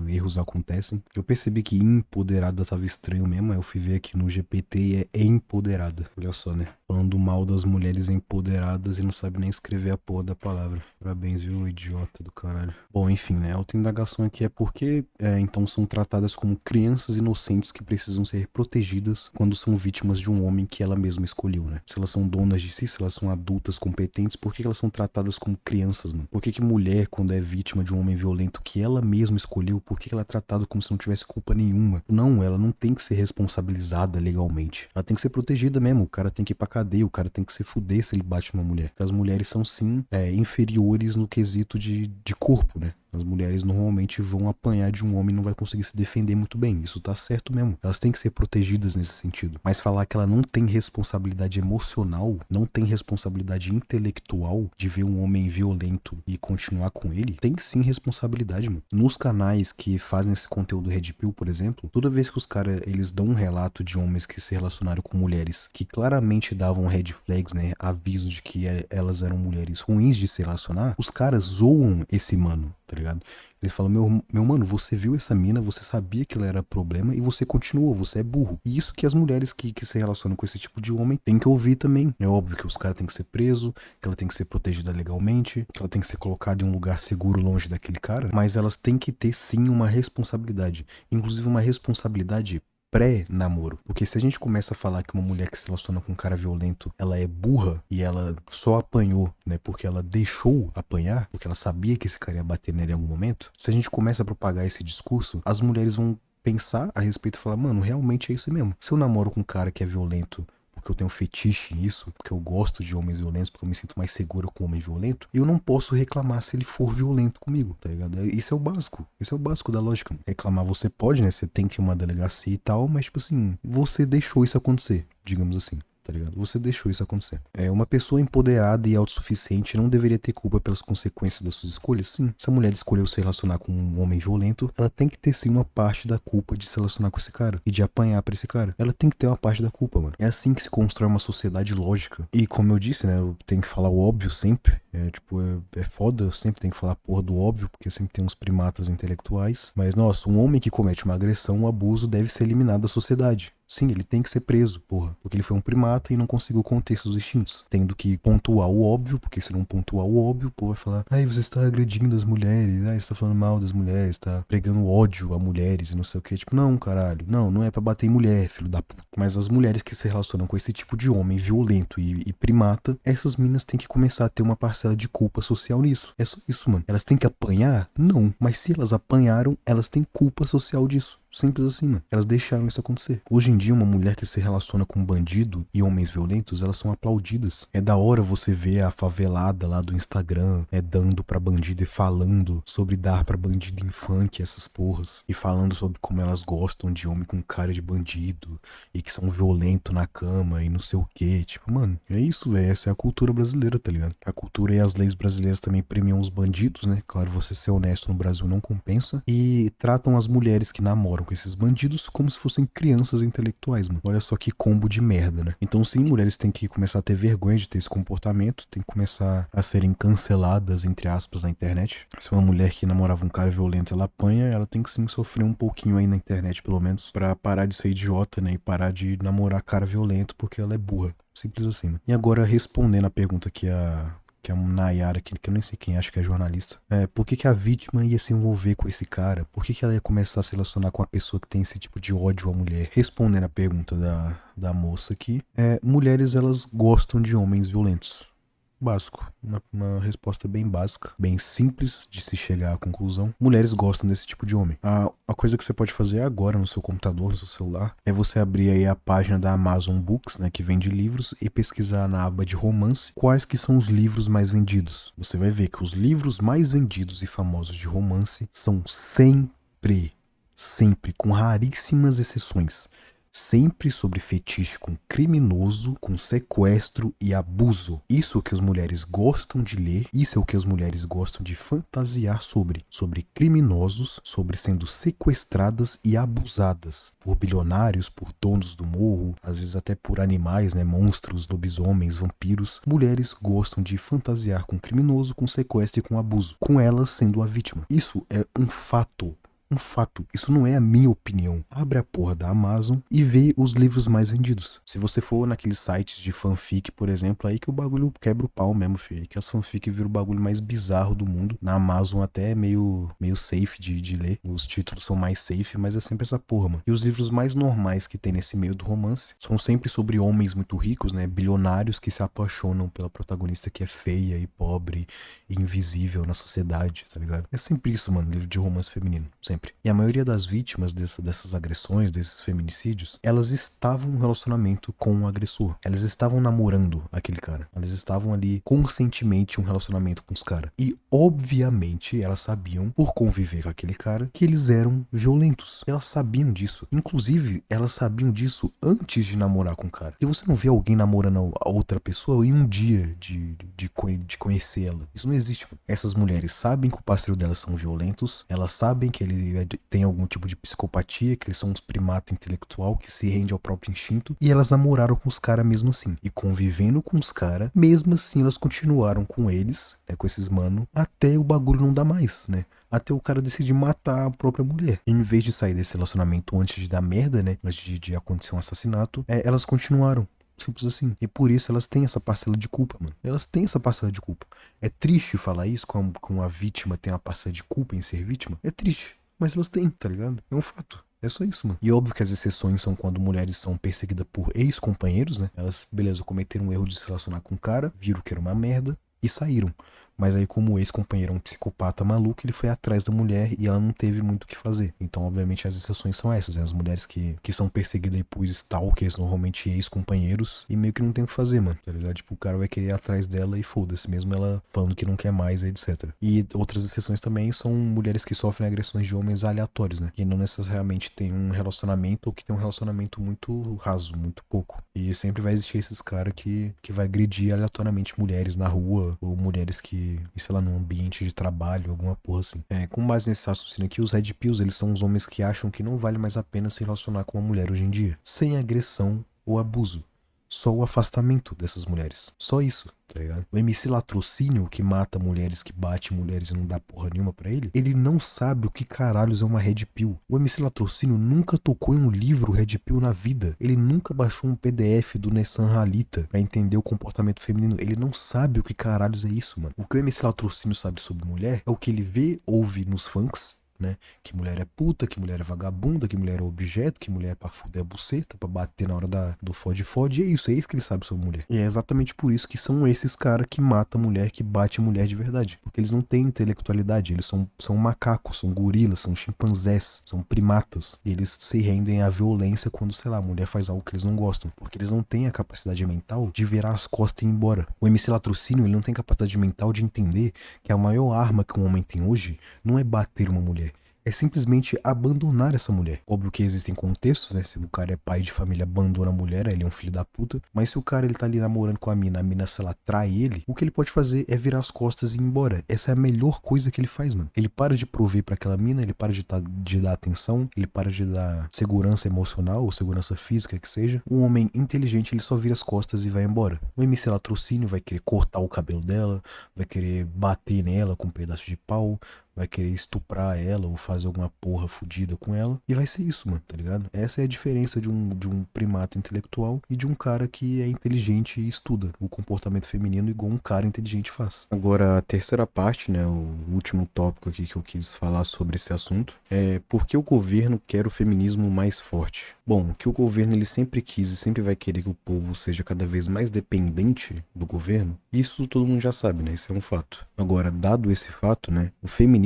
Erros acontecem. Eu percebi que empoderada tava estranho mesmo. Aí eu fui ver aqui no GPT e é empoderada. Olha só, né? Falando mal das mulheres empoderadas e não sabe nem escrever a porra da palavra. Parabéns, viu, idiota do caralho. Bom, enfim, né? A outra indagação aqui é porque então são tratadas como crianças inocentes que precisam ser protegidas quando são vítimas de um homem que ela mesma escolheu, né? Se elas são donas de si, se elas são adultas competentes, por que elas são tratadas como crianças, mano? Por que mulher, quando é vítima de um homem violento que ela mesma escolheu, por que ela é tratada como se não tivesse culpa nenhuma? Não, ela não tem que ser responsabilizada legalmente. Ela tem que ser protegida mesmo. O cara tem que ir pra cadeia, o cara tem que se fuder se ele bate numa mulher. Porque as mulheres são sim inferiores no quesito de corpo, né? As mulheres normalmente vão apanhar de um homem e não vai conseguir se defender muito bem. Isso tá certo mesmo. Elas têm que ser protegidas nesse sentido. Mas falar que ela não tem responsabilidade emocional, não tem responsabilidade intelectual de ver um homem violento e continuar com ele, tem sim responsabilidade, mano. Nos canais que fazem esse conteúdo Red Pill, por exemplo, toda vez que os caras, eles dão um relato de homens que se relacionaram com mulheres que claramente davam red flags, né, avisos de que elas eram mulheres ruins de se relacionar, os caras zoam esse mano, tá ligado? Eles falam, meu mano, você viu essa mina, você sabia que ela era problema e você continuou, você é burro. E isso que as mulheres que se relacionam com esse tipo de homem têm que ouvir também. É óbvio que os caras têm que ser presos, que ela tem que ser protegida legalmente, que ela tem que ser colocada em um lugar seguro longe daquele cara, mas elas têm que ter sim uma responsabilidade. Inclusive uma responsabilidade pré-namoro. Porque se a gente começa a falar que uma mulher que se relaciona com um cara violento, ela é burra e ela só apanhou, né, porque ela deixou apanhar, porque ela sabia que esse cara ia bater nele em algum momento, se a gente começa a propagar esse discurso, as mulheres vão pensar a respeito e falar, mano, realmente é isso mesmo. Se eu namoro com um cara que é violento, porque eu tenho fetiche nisso, porque eu gosto de homens violentos, porque eu me sinto mais seguro com um homem violento, eu não posso reclamar se ele for violento comigo, tá ligado? Isso é o básico. Isso é o básico da lógica. Reclamar você pode, né? Você tem que ir uma delegacia e tal, mas, tipo assim, você deixou isso acontecer, digamos assim. Tá ligado? Você deixou isso acontecer. Uma pessoa empoderada e autossuficiente não deveria ter culpa pelas consequências das suas escolhas? Sim. Se a mulher escolheu se relacionar com um homem violento, ela tem que ter sim uma parte da culpa de se relacionar com esse cara e de apanhar pra esse cara. Ela tem que ter uma parte da culpa, mano. É assim que se constrói uma sociedade lógica. E como eu disse, né, eu tenho que falar o óbvio sempre. É foda, eu sempre tenho que falar a porra do óbvio, porque sempre tem uns primatas intelectuais. Mas, nossa, um homem que comete uma agressão, um abuso, deve ser eliminado da sociedade. Sim, ele tem que ser preso, porra. Porque ele foi um primata e não conseguiu conter seus instintos. Tendo que pontuar o óbvio, porque se não pontuar o óbvio, o povo vai falar: ai, você está agredindo as mulheres, ai, você está falando mal das mulheres, tá pregando ódio a mulheres e não sei o que. Tipo, não, caralho, não é pra bater em mulher, filho da puta. Mas as mulheres que se relacionam com esse tipo de homem violento e primata, essas minas têm que começar a ter uma parcela de culpa social nisso. É só isso, mano. Elas têm que apanhar? Não. Mas se elas apanharam, elas têm culpa social disso. Simples assim, mano. Elas deixaram isso acontecer. Hoje em dia, uma mulher que se relaciona com um bandido e homens violentos, elas são aplaudidas. É da hora você ver a favelada lá do Instagram, dando pra bandido e falando sobre dar pra bandido em funk, essas porras. E falando sobre como elas gostam de homem com cara de bandido e que são violentos na cama e não sei o que. Tipo, mano, é isso, velho. Essa é a cultura brasileira, tá ligado? A cultura e as leis brasileiras também premiam os bandidos, né? Claro, você ser honesto no Brasil não compensa. E tratam as mulheres que namoram lidaram com esses bandidos como se fossem crianças intelectuais, mano. Olha só que combo de merda, né? Então sim, mulheres têm que começar a ter vergonha de ter esse comportamento, tem que começar a serem canceladas, entre aspas, na internet. Se uma mulher que namorava um cara violento, ela apanha, ela tem que sim sofrer um pouquinho aí na internet, pelo menos, pra parar de ser idiota, né? E parar de namorar cara violento porque ela é burra. Simples assim, né? E agora, respondendo a pergunta que a Nayara, que eu nem sei quem, acho que é jornalista. Por que a vítima ia se envolver com esse cara? Por que ela ia começar a se relacionar com uma pessoa que tem esse tipo de ódio à mulher? Respondendo a pergunta da moça aqui, mulheres, elas gostam de homens violentos. Básico. Uma resposta bem básica, bem simples de se chegar à conclusão. Mulheres gostam desse tipo de homem. A coisa que você pode fazer agora no seu computador, no seu celular, é você abrir aí a página da Amazon Books, né, que vende livros, e pesquisar na aba de romance quais que são os livros mais vendidos. Você vai ver que os livros mais vendidos e famosos de romance são sempre, com raríssimas exceções, sempre sobre fetiche com criminoso, com sequestro e abuso. Isso é o que as mulheres gostam de ler, isso é o que as mulheres gostam de fantasiar sobre criminosos, sobre sendo sequestradas e abusadas por bilionários, por donos do morro, às vezes até por animais, né, monstros, lobisomens, vampiros. Mulheres gostam de fantasiar com criminoso, com sequestro e com abuso, com elas sendo a vítima. Isso é um fato. Isso não é a minha opinião. Abre a porra da Amazon e vê os livros mais vendidos. Se você for naqueles sites de fanfic, por exemplo, aí que o bagulho quebra o pau mesmo, filho. Aí que as fanfic viram o bagulho mais bizarro do mundo. Na Amazon até é meio safe de ler. Os títulos são mais safe, mas é sempre essa porra, mano. E os livros mais normais que tem nesse meio do romance são sempre sobre homens muito ricos, né? Bilionários que se apaixonam pela protagonista que é feia e pobre e invisível na sociedade, tá ligado? É sempre isso, mano, livro de romance feminino. Sempre. E a maioria das vítimas dessas agressões, desses feminicídios, elas estavam em um relacionamento com o agressor. Elas estavam namorando aquele cara. Elas estavam ali conscientemente em um relacionamento com os caras. E, obviamente, elas sabiam, por conviver com aquele cara, que eles eram violentos. Elas sabiam disso. Inclusive, elas sabiam disso antes de namorar com o cara. E você não vê alguém namorando a outra pessoa em um dia de conhecer ela. Isso não existe. Essas mulheres sabem que o parceiro delas são violentos. Elas sabem que ele tem algum tipo de psicopatia, que eles são uns primatas intelectual que se rende ao próprio instinto, e elas namoraram com os caras mesmo assim, e convivendo com os caras, mesmo assim elas continuaram com eles, né, com esses mano, até o bagulho não dar mais, né, até o cara decidir matar a própria mulher. E em vez de sair desse relacionamento antes de dar merda, né, antes de acontecer um assassinato, elas continuaram. Simples assim. E por isso elas têm essa parcela de culpa, mano. Elas têm essa parcela de culpa. É triste falar isso, como a vítima tem uma parcela de culpa em ser vítima. É triste. Mas elas têm, tá ligado? É um fato. É só isso, mano. E óbvio que as exceções são quando mulheres são perseguidas por ex-companheiros, né? Elas, beleza, cometeram um erro de se relacionar com o cara, viram que era uma merda e saíram. Mas aí, como o ex-companheiro é um psicopata maluco, ele foi atrás da mulher e ela não teve muito o que fazer. Então, obviamente, as exceções são essas, né? As mulheres que são perseguidas aí por stalkers, normalmente ex-companheiros, e meio que não tem o que fazer, mano, tá ligado? Tipo, o cara vai querer ir atrás dela e foda-se, mesmo ela falando que não quer mais, etc. E outras exceções também são mulheres que sofrem agressões de homens aleatórios, né? Que não necessariamente tem um relacionamento ou que tem um relacionamento muito raso, muito pouco. E sempre vai existir esses caras que vai agredir aleatoriamente mulheres na rua, ou mulheres que, sei lá, num ambiente de trabalho, alguma porra assim. Com base nesse raciocínio aqui, os Red Pills, eles são os homens que acham que não vale mais a pena se relacionar com uma mulher hoje em dia, sem agressão ou abuso. Só o afastamento dessas mulheres. Só isso, tá ligado? O MC Latrocínio, que mata mulheres, que bate mulheres e não dá porra nenhuma pra ele não sabe o que caralhos é uma Red Pill. O MC Latrocínio nunca tocou em um livro Red Pill na vida. Ele nunca baixou um PDF do Nessan Halita pra entender o comportamento feminino. Ele não sabe o que caralhos é isso, mano. O que o MC Latrocínio sabe sobre mulher é o que ele vê, ouve nos funks, né? Que mulher é puta, que mulher é vagabunda, que mulher é objeto, que mulher é pra fuder a buceta, pra bater na hora do fode-fode, e é isso que ele sabe sobre mulher. E é exatamente por isso que são esses caras que matam mulher, que bate mulher de verdade. Porque eles não têm intelectualidade, eles são macacos, são gorilas, são chimpanzés, são primatas. E eles se rendem à violência quando, sei lá, a mulher faz algo que eles não gostam. Porque eles não têm a capacidade mental de virar as costas e ir embora. O MC Latrocínio, ele não tem capacidade mental de entender que a maior arma que um homem tem hoje não é bater uma mulher, é simplesmente abandonar essa mulher. Óbvio que existem contextos, né? Se o cara é pai de família, abandona a mulher, aí ele é um filho da puta. Mas se o cara ele tá ali namorando com a mina, sei lá, trai ele, o que ele pode fazer é virar as costas e ir embora. Essa é a melhor coisa que ele faz, mano. Ele para de prover pra aquela mina, ele para de dar atenção, ele para de dar segurança emocional ou segurança física que seja. Um homem inteligente, ele só vira as costas e vai embora. O MC Latrocínio vai querer cortar o cabelo dela, vai querer bater nela com um pedaço de pau, vai querer estuprar ela ou fazer alguma porra fodida com ela. E vai ser isso, mano, tá ligado? Essa é a diferença de um primato intelectual e de um cara que é inteligente e estuda o comportamento feminino igual um cara inteligente faz. Agora, a terceira parte, né, o último tópico aqui que eu quis falar sobre esse assunto é por que o governo quer o feminismo mais forte. Bom, que o governo ele sempre quis e sempre vai querer que o povo seja cada vez mais dependente do governo, isso todo mundo já sabe, né? Isso é um fato. Agora, dado esse fato, né, o feminismo,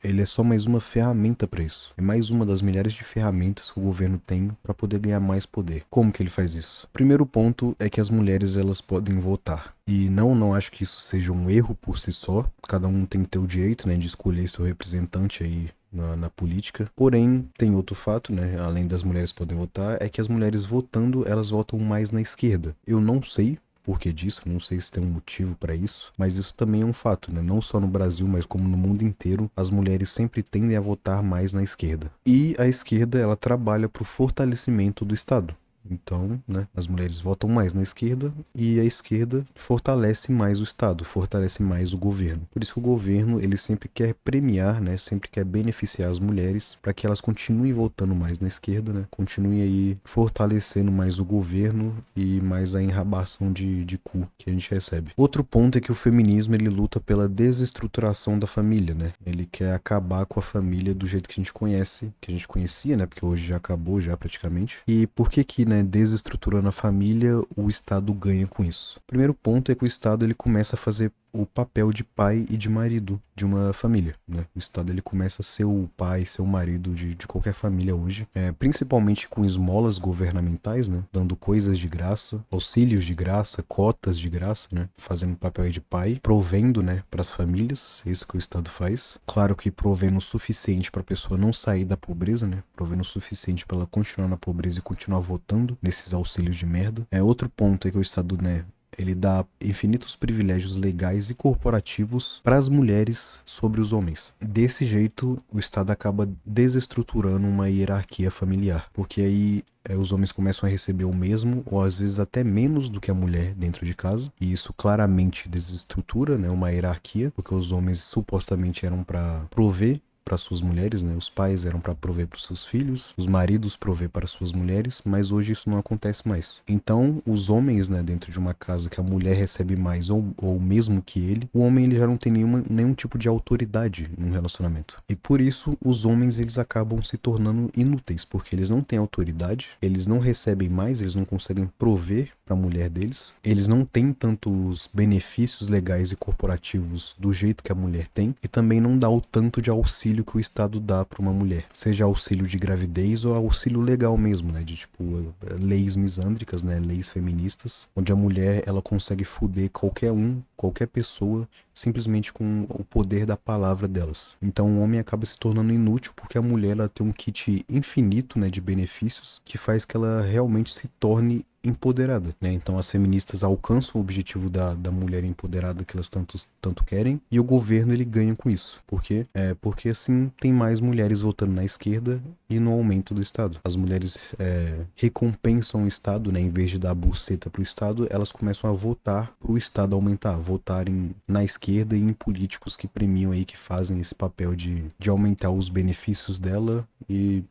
ele é só mais uma ferramenta para isso. É mais uma das milhares de ferramentas que o governo tem para poder ganhar mais poder. Como que ele faz isso? O primeiro ponto é que as mulheres elas podem votar. E não acho que isso seja um erro por si só. Cada um tem que ter o direito, né, de escolher seu representante aí na política. Porém, tem outro fato, né, além das mulheres poderem votar, é que as mulheres votando, elas votam mais na esquerda. Eu não sei por que disso, não sei se tem um motivo para isso, mas isso também é um fato, né? Não só no Brasil, mas como no mundo inteiro, as mulheres sempre tendem a votar mais na esquerda. E a esquerda, ela trabalha para o fortalecimento do Estado. Então, né, as mulheres votam mais na esquerda e a esquerda fortalece mais o Estado, fortalece mais o governo. Por isso que o governo, ele sempre quer premiar, né, sempre quer beneficiar as mulheres para que elas continuem votando mais na esquerda, né, continuem aí fortalecendo mais o governo e mais a enrabação de cu que a gente recebe. Outro ponto é que o feminismo, ele luta pela desestruturação da família, né, ele quer acabar com a família do jeito que a gente conhece, que a gente conhecia, né, porque hoje já acabou já praticamente. E por que, né, desestruturando a família, o Estado ganha com isso? O primeiro ponto é que o Estado ele começa a fazer o papel de pai e de marido de uma família, né? O Estado ele começa a ser o pai, ser o marido de qualquer família hoje, principalmente com esmolas governamentais, né? Dando coisas de graça, auxílios de graça, cotas de graça, né? Fazendo o papel aí de pai, provendo, né, para as famílias, é isso que o Estado faz. Claro que provendo o suficiente para a pessoa não sair da pobreza, né? Provendo o suficiente para ela continuar na pobreza e continuar votando nesses auxílios de merda. Outro ponto é que o Estado, né, ele dá infinitos privilégios legais e corporativos para as mulheres sobre os homens. Desse jeito, o Estado acaba desestruturando uma hierarquia familiar, porque aí os homens começam a receber o mesmo, ou às vezes até menos do que a mulher dentro de casa, e isso claramente desestrutura, né, uma hierarquia, porque os homens supostamente eram para prover para suas mulheres, né? Os pais eram para prover para os seus filhos, os maridos prover para suas mulheres, mas hoje isso não acontece mais. Então, os homens, né, dentro de uma casa que a mulher recebe mais ou mesmo que ele, o homem ele já não tem nenhum tipo de autoridade num relacionamento. E por isso, os homens eles acabam se tornando inúteis, porque eles não têm autoridade, eles não recebem mais, eles não conseguem prover para a mulher deles, eles não têm tantos benefícios legais e corporativos do jeito que a mulher tem, e também não dá o tanto de auxílio que o Estado dá para uma mulher, seja auxílio de gravidez ou auxílio legal mesmo, né, de tipo leis misândricas, né, leis feministas, onde a mulher ela consegue foder qualquer pessoa simplesmente com o poder da palavra delas. Então o homem acaba se tornando inútil porque a mulher ela tem um kit infinito, né, de benefícios que faz que ela realmente se torne empoderada, né? Então as feministas alcançam o objetivo da mulher empoderada que elas tanto querem, e o governo ele ganha com isso. Por quê? Porque assim tem mais mulheres votando na esquerda e no aumento do Estado. As mulheres recompensam o Estado, né? Em vez de dar buceta pro Estado, elas começam a votar pro Estado aumentar, votarem na esquerda e em políticos que premiam aí, que fazem esse papel de aumentar os benefícios dela e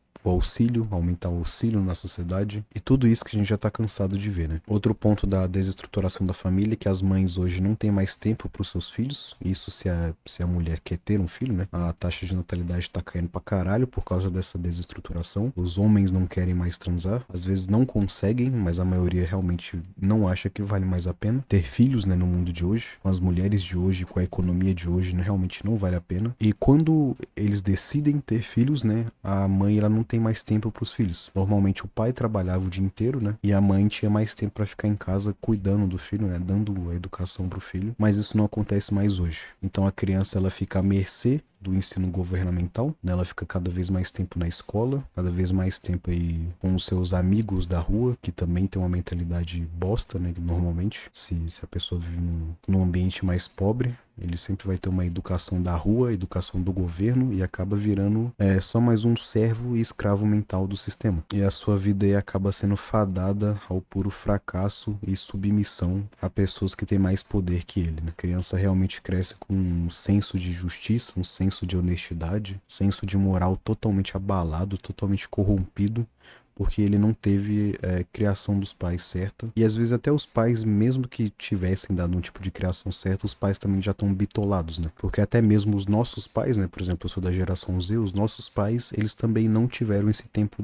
aumentar o auxílio na sociedade, e tudo isso que a gente já tá cansado de ver, né? Outro ponto da desestruturação da família é que as mães hoje não têm mais tempo para os seus filhos, isso se a mulher quer ter um filho, né? A taxa de natalidade tá caindo pra caralho por causa dessa desestruturação, os homens não querem mais transar, às vezes não conseguem, mas a maioria realmente não acha que vale mais a pena ter filhos, né, no mundo de hoje, com as mulheres de hoje, com a economia de hoje, né, realmente não vale a pena, e quando eles decidem ter filhos, né, a mãe ela não tem mais tempo para os filhos. Normalmente o pai trabalhava o dia inteiro, né? E a mãe tinha mais tempo para ficar em casa cuidando do filho, né? Dando a educação pro filho. Mas isso não acontece mais hoje. Então a criança ela fica à mercê do ensino governamental, né? Ela fica cada vez mais tempo na escola, cada vez mais tempo aí com os seus amigos da rua, que também tem uma mentalidade bosta, né? Normalmente, se a pessoa vive num ambiente mais pobre, ele sempre vai ter uma educação da rua, educação do governo, e acaba virando só mais um servo e escravo mental do sistema. E a sua vida aí acaba sendo fadada ao puro fracasso e submissão a pessoas que têm mais poder que ele, né? A criança realmente cresce com um senso de justiça, um senso de honestidade, senso de moral totalmente abalado, totalmente corrompido, porque ele não teve criação dos pais certa. E às vezes até os pais, mesmo que tivessem dado um tipo de criação certa, os pais também já estão bitolados, né? Porque até mesmo os nossos pais, né? Por exemplo, eu sou da geração Z, os nossos pais, eles também não tiveram esse tempo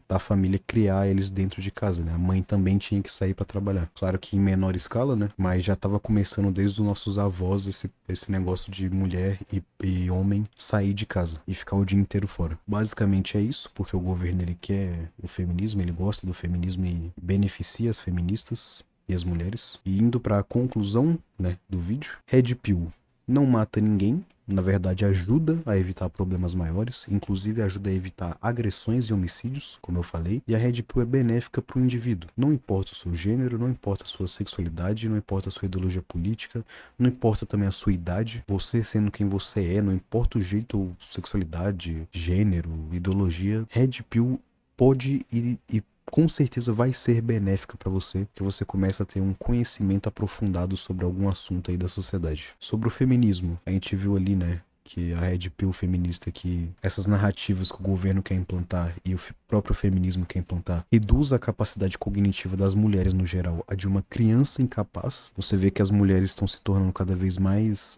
da família criar eles dentro de casa, né? A mãe também tinha que sair para trabalhar. Claro que em menor escala, né? Mas já estava começando desde os nossos avós esse negócio de mulher e homem sair de casa e ficar o dia inteiro fora. Basicamente é isso, porque o governo ele quer o feminismo, ele gosta do feminismo e beneficia as feministas e as mulheres. E indo para a conclusão, né, do vídeo, Red Pill não mata ninguém, na verdade ajuda a evitar problemas maiores, inclusive ajuda a evitar agressões e homicídios, como eu falei, e a Red Pill é benéfica para o indivíduo. Não importa o seu gênero, não importa a sua sexualidade, não importa a sua ideologia política, não importa também a sua idade, você sendo quem você é, não importa o jeito, sexualidade, gênero, ideologia, Red Pill pode e com certeza vai ser benéfica para você, que você começa a ter um conhecimento aprofundado sobre algum assunto aí da sociedade. Sobre o feminismo, a gente viu ali, né, que a Red Pill feminista, que essas narrativas que o governo quer implantar e o próprio feminismo quer implantar, reduz a capacidade cognitiva das mulheres no geral a de uma criança incapaz. Você vê que as mulheres estão se tornando cada vez mais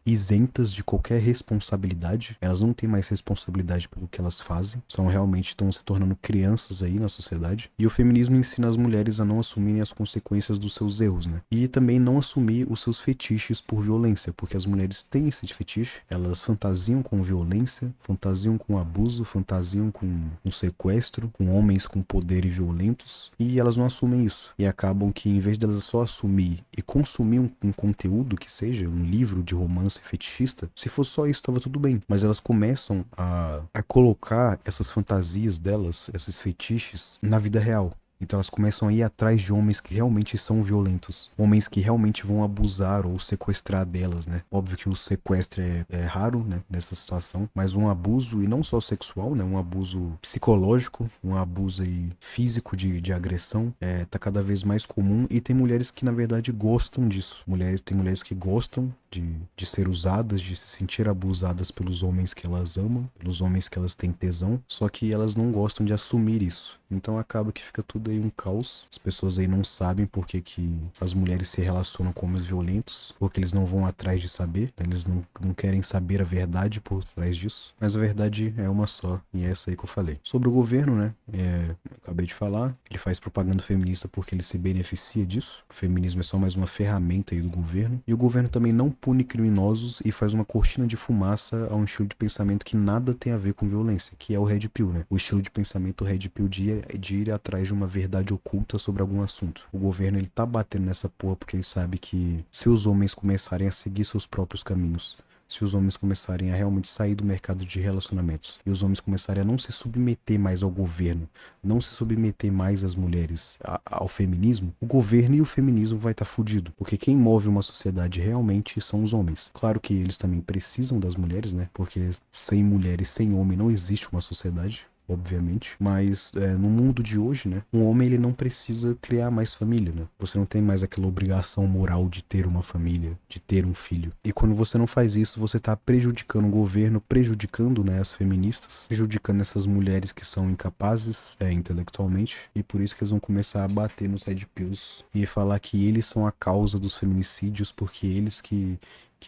isentas de qualquer responsabilidade. Elas não têm mais responsabilidade pelo que elas fazem. Estão se tornando crianças aí na sociedade. E o feminismo ensina as mulheres a não assumirem as consequências dos seus erros, né? E também não assumir os seus fetiches por violência, porque as mulheres têm esse fetiche, elas fantasiam com violência, fantasiam com abuso, fantasiam com um sequestro, com homens com poder e violentos, e elas não assumem isso. E acabam que, em vez delas só assumir e consumir um conteúdo que seja, um livro de romance fetichista, se for só isso, tava tudo bem. Mas elas começam a colocar essas fantasias delas, esses fetiches, na vida real. Então elas começam a ir atrás de homens que realmente são violentos. Homens que realmente vão abusar ou sequestrar delas, né? Óbvio que o sequestro é raro, né? Nessa situação. Mas um abuso, e não só sexual, né? Um abuso psicológico, um abuso aí físico de agressão, tá cada vez mais comum. E tem mulheres que, na verdade, gostam disso. Tem mulheres que gostam de ser usadas, de se sentir abusadas pelos homens que elas amam, pelos homens que elas têm tesão. Só que elas não gostam de assumir isso. Então acaba que fica tudo aí um caos. As pessoas aí não sabem por que as mulheres se relacionam com homens violentos, porque eles não vão atrás de saber, eles não querem saber a verdade por trás disso. Mas a verdade é uma só, e é essa aí que eu falei. Sobre o governo, né, acabei de falar, ele faz propaganda feminista porque ele se beneficia disso. O feminismo é só mais uma ferramenta aí do governo. E o governo também não pune criminosos e faz uma cortina de fumaça a um estilo de pensamento que nada tem a ver com violência, que é o Red Pill, né? O estilo de pensamento Red Pill de ir atrás de uma verdade oculta sobre algum assunto. O governo ele tá batendo nessa porra porque ele sabe que se os homens começarem a seguir seus próprios caminhos, se os homens começarem a realmente sair do mercado de relacionamentos e os homens começarem a não se submeter mais ao governo, não se submeter mais às mulheres, ao feminismo, o governo e o feminismo vai estar fudido, porque quem move uma sociedade realmente são os homens. Claro que eles também precisam das mulheres, né? Porque sem mulheres, sem homem não existe uma sociedade, obviamente, mas no mundo de hoje, né, um homem ele não precisa criar mais família, né? Você não tem mais aquela obrigação moral de ter uma família, de ter um filho. E quando você não faz isso, você tá prejudicando o governo, prejudicando, né, as feministas, prejudicando essas mulheres que são incapazes intelectualmente, e por isso que eles vão começar a bater nos Red Pills e falar que eles são a causa dos feminicídios, porque eles que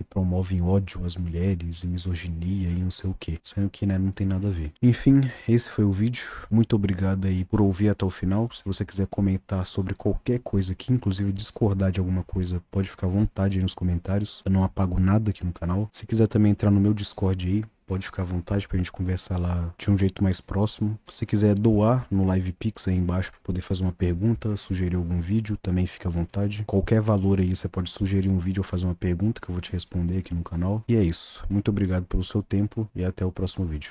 promovem ódio às mulheres e misoginia e não sei o que, sendo que, né, não tem nada a ver. Enfim, esse foi o vídeo. Muito obrigado aí por ouvir até o final. Se você quiser comentar sobre qualquer coisa aqui, inclusive discordar de alguma coisa, pode ficar à vontade aí nos comentários. Eu não apago nada aqui no canal. Se quiser também entrar no meu Discord aí, pode ficar à vontade pra gente conversar lá de um jeito mais próximo. Se quiser doar no Live Pix aí embaixo pra poder fazer uma pergunta, sugerir algum vídeo, também fica à vontade. Qualquer valor aí, você pode sugerir um vídeo ou fazer uma pergunta que eu vou te responder aqui no canal. E é isso. Muito obrigado pelo seu tempo e até o próximo vídeo.